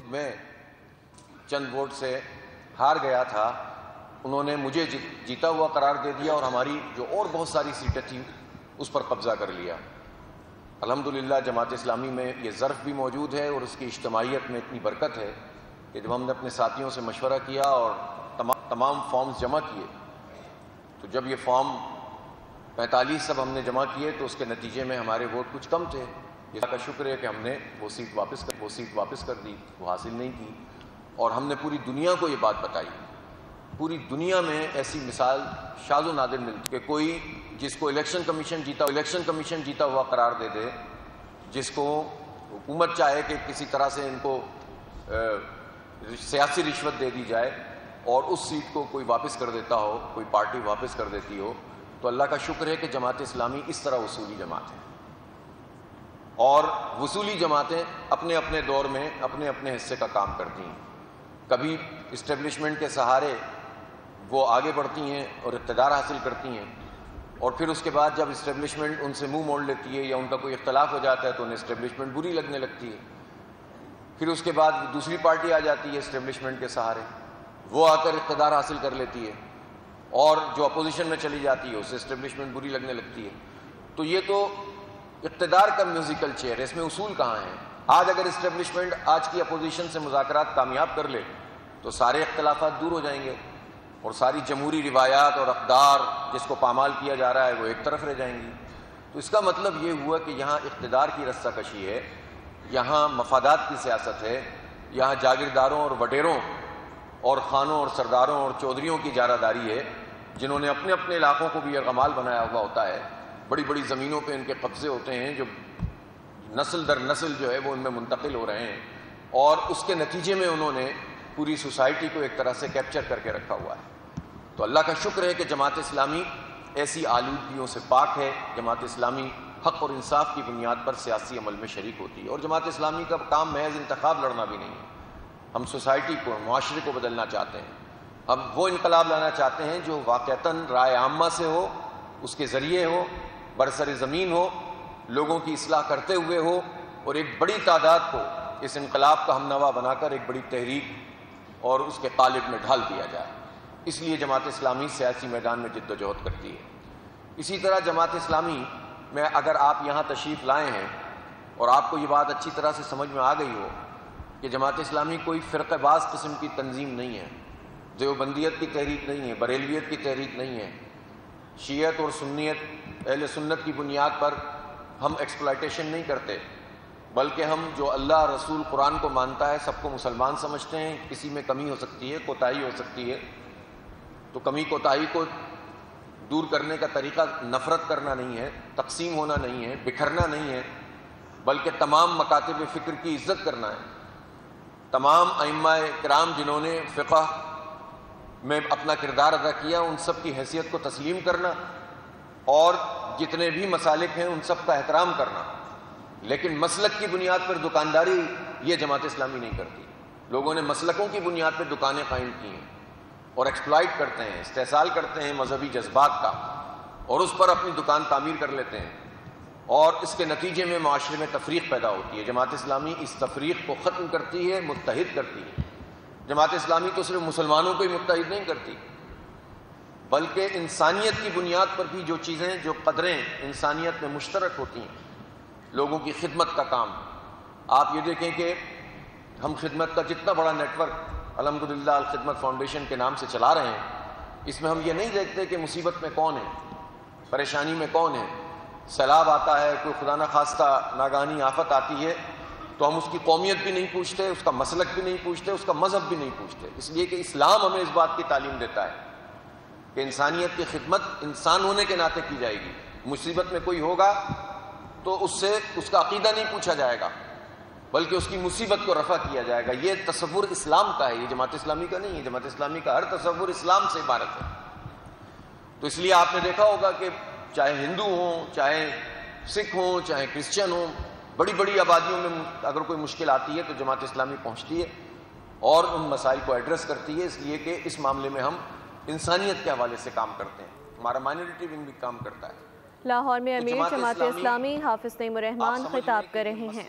میں چند ووٹ سے ہار گیا تھا، انہوں نے مجھے جیتا ہوا قرار دے دیا اور ہماری جو اور بہت ساری سیٹیں تھیں اس پر قبضہ کر لیا۔ الحمدللہ جماعت اسلامی میں یہ ظرف بھی موجود ہے اور اس کی اجتماعیت میں اتنی برکت ہے کہ جب ہم نے اپنے ساتھیوں سے مشورہ کیا اور تمام فارمز جمع کیے، تو جب یہ فارم 45 سب ہم نے جمع کیے تو اس کے نتیجے میں ہمارے ووٹ کچھ کم تھے۔ اللہ کا شکر ہے کہ ہم نے وہ سیٹ واپس کر دی، وہ حاصل نہیں کی، اور ہم نے پوری دنیا کو یہ بات بتائی۔ پوری دنیا میں ایسی مثال شاذ و نادر ملتی کہ کوئی جس کو الیکشن کمیشن جیتا ہوا قرار دے دے، جس کو حکومت چاہے کہ کسی طرح سے ان کو سیاسی رشوت دے دی جائے اور اس سیٹ کو کوئی واپس کر دیتا ہو، کوئی پارٹی واپس کر دیتی ہو، تو اللہ کا شکر ہے کہ جماعت اسلامی اس طرح وصولی جماعت ہے۔ اور وصولی جماعتیں اپنے اپنے دور میں اپنے اپنے حصے کا کام کرتی ہیں۔ کبھی اسٹیبلشمنٹ کے سہارے وہ آگے بڑھتی ہیں اور اقتدار حاصل کرتی ہیں، اور پھر اس کے بعد جب اسٹیبلشمنٹ ان سے منہ موڑ لیتی ہے یا ان کا کوئی اختلاف ہو جاتا ہے تو انہیں اسٹیبلشمنٹ بری لگنے لگتی ہے۔ پھر اس کے بعد دوسری پارٹی آ جاتی ہے اسٹیبلشمنٹ کے سہارے، وہ آ کر اقتدار حاصل کر لیتی ہے، اور جو اپوزیشن میں چلی جاتی ہے اسے اسٹیبلشمنٹ بری لگنے لگتی ہے۔ تو یہ تو اقتدار کا میوزیکل چیئر ہے، اس میں اصول کہاں ہیں؟ آج اگر اسٹیبلشمنٹ آج کی اپوزیشن سے مذاکرات کامیاب کر لے تو سارے اختلافات دور ہو جائیں گے، اور ساری جمہوری روایات اور اقدار جس کو پامال کیا جا رہا ہے وہ ایک طرف رہ جائیں گی۔ تو اس کا مطلب یہ ہوا کہ یہاں اقتدار کی رسہ کشی ہے، یہاں مفادات کی سیاست ہے، یہاں جاگیرداروں اور وڈیروں اور خانوں اور سرداروں اور چودھریوں کی اجارہ داری ہے، جنہوں نے اپنے اپنے علاقوں کو بھی یرغمال بنایا ہوا ہوتا ہے۔ بڑی بڑی زمینوں پہ ان کے قبضے ہوتے ہیں جو نسل در نسل جو ہے وہ ان میں منتقل ہو رہے ہیں، اور اس کے نتیجے میں انہوں نے پوری سوسائٹی کو ایک طرح سے کیپچر کر کے رکھا ہوا ہے۔ تو اللہ کا شکر ہے کہ جماعت اسلامی ایسی آلودگیوں سے پاک ہے۔ جماعت اسلامی حق اور انصاف کی بنیاد پر سیاسی عمل میں شریک ہوتی ہے، اور جماعت اسلامی کا کام محض انتخاب لڑنا بھی نہیں ہے۔ ہم سوسائٹی کو، معاشرے کو بدلنا چاہتے ہیں۔ ہم وہ انقلاب لانا چاہتے ہیں جو واقعتاً رائے عامہ سے ہو، اس کے ذریعے ہو، برسر زمین ہو، لوگوں کی اصلاح کرتے ہوئے ہو، اور ایک بڑی تعداد کو اس انقلاب کا ہم نوا بنا کر ایک بڑی تحریک اور اس کے قالب میں ڈھال دیا جائے۔ اس لیے جماعت اسلامی سیاسی میدان میں جد و جہد کرتی ہے۔ اسی طرح جماعت اسلامی میں اگر آپ یہاں تشریف لائے ہیں اور آپ کو یہ بات اچھی طرح سے سمجھ میں آ گئی ہو کہ جماعت اسلامی کوئی فرقہ باز قسم کی تنظیم نہیں ہے، دیوبندیت کی تحریک نہیں ہے، بریلویت کی تحریک نہیں ہے، شیعت اور سنیت اہل سنت کی بنیاد پر ہم ایکسپلائٹیشن نہیں کرتے، بلکہ ہم جو اللہ رسول قرآن کو مانتا ہے سب کو مسلمان سمجھتے ہیں۔ کسی میں کمی ہو سکتی ہے، کوتاہی ہو سکتی ہے، تو کمی کوتاہی کو دور کرنے کا طریقہ نفرت کرنا نہیں ہے، تقسیم ہونا نہیں ہے، بکھرنا نہیں ہے، بلکہ تمام مکاتب فکر کی عزت کرنا ہے۔ تمام ائمہ کرام جنہوں نے فقہ میں اپنا کردار ادا کیا ان سب کی حیثیت کو تسلیم کرنا، اور جتنے بھی مسالک ہیں ان سب کا احترام کرنا۔ لیکن مسلک کی بنیاد پر دکانداری یہ جماعت اسلامی نہیں کرتی۔ لوگوں نے مسلکوں کی بنیاد پر دکانیں قائم کی ہیں اور ایکسپلائٹ کرتے ہیں، استحصال کرتے ہیں مذہبی جذبات کا، اور اس پر اپنی دکان تعمیر کر لیتے ہیں، اور اس کے نتیجے میں معاشرے میں تفریق پیدا ہوتی ہے۔ جماعت اسلامی اس تفریق کو ختم کرتی ہے، متحد کرتی ہے۔ جماعت اسلامی تو صرف مسلمانوں کو ہی متحد نہیں کرتی، بلکہ انسانیت کی بنیاد پر بھی جو چیزیں، جو قدریں انسانیت میں مشترک ہوتی ہیں، لوگوں کی خدمت کا کام۔ آپ یہ دیکھیں کہ ہم خدمت کا جتنا بڑا نیٹ ورک الحمدللہ الخدمت فاؤنڈیشن کے نام سے چلا رہے ہیں، اس میں ہم یہ نہیں دیکھتے کہ مصیبت میں کون ہے، پریشانی میں کون ہے۔ سیلاب آتا ہے، کوئی خدا نخواستہ ناگہانی آفت آتی ہے، تو ہم اس کی قومیت بھی نہیں پوچھتے، اس کا مسلک بھی نہیں پوچھتے، اس کا مذہب بھی نہیں پوچھتے، اس لیے کہ اسلام ہمیں اس بات کی تعلیم دیتا ہے کہ انسانیت کی خدمت انسان ہونے کے ناطے کی جائے گی۔ مصیبت میں کوئی ہوگا تو اس سے اس کا عقیدہ نہیں پوچھا جائے گا، بلکہ اس کی مصیبت کو رفع کیا جائے گا۔ یہ تصور اسلام کا ہے، یہ جماعت اسلامی کا نہیں ہے۔ جماعت اسلامی کا ہر تصور اسلام سے عبارت ہے۔ تو اس لیے آپ نے دیکھا ہوگا کہ چاہے ہندو ہوں، چاہے سکھ ہوں، چاہے کرسچن ہوں، بڑی بڑی آبادیوں میں اگر کوئی مشکل آتی ہے تو جماعت اسلامی پہنچتی ہے اور ان مسائل کو ایڈریس کرتی ہے، اس لیے کہ اس معاملے میں ہم انسانیت کے حوالے سے کام کرتے ہیں، ہمارا مائنورٹی ونگ بھی کام کرتا ہے۔ لاہور میں امیر جماعت اسلامی حافظ نعیم الرحمان خطاب کر رہے ہیں۔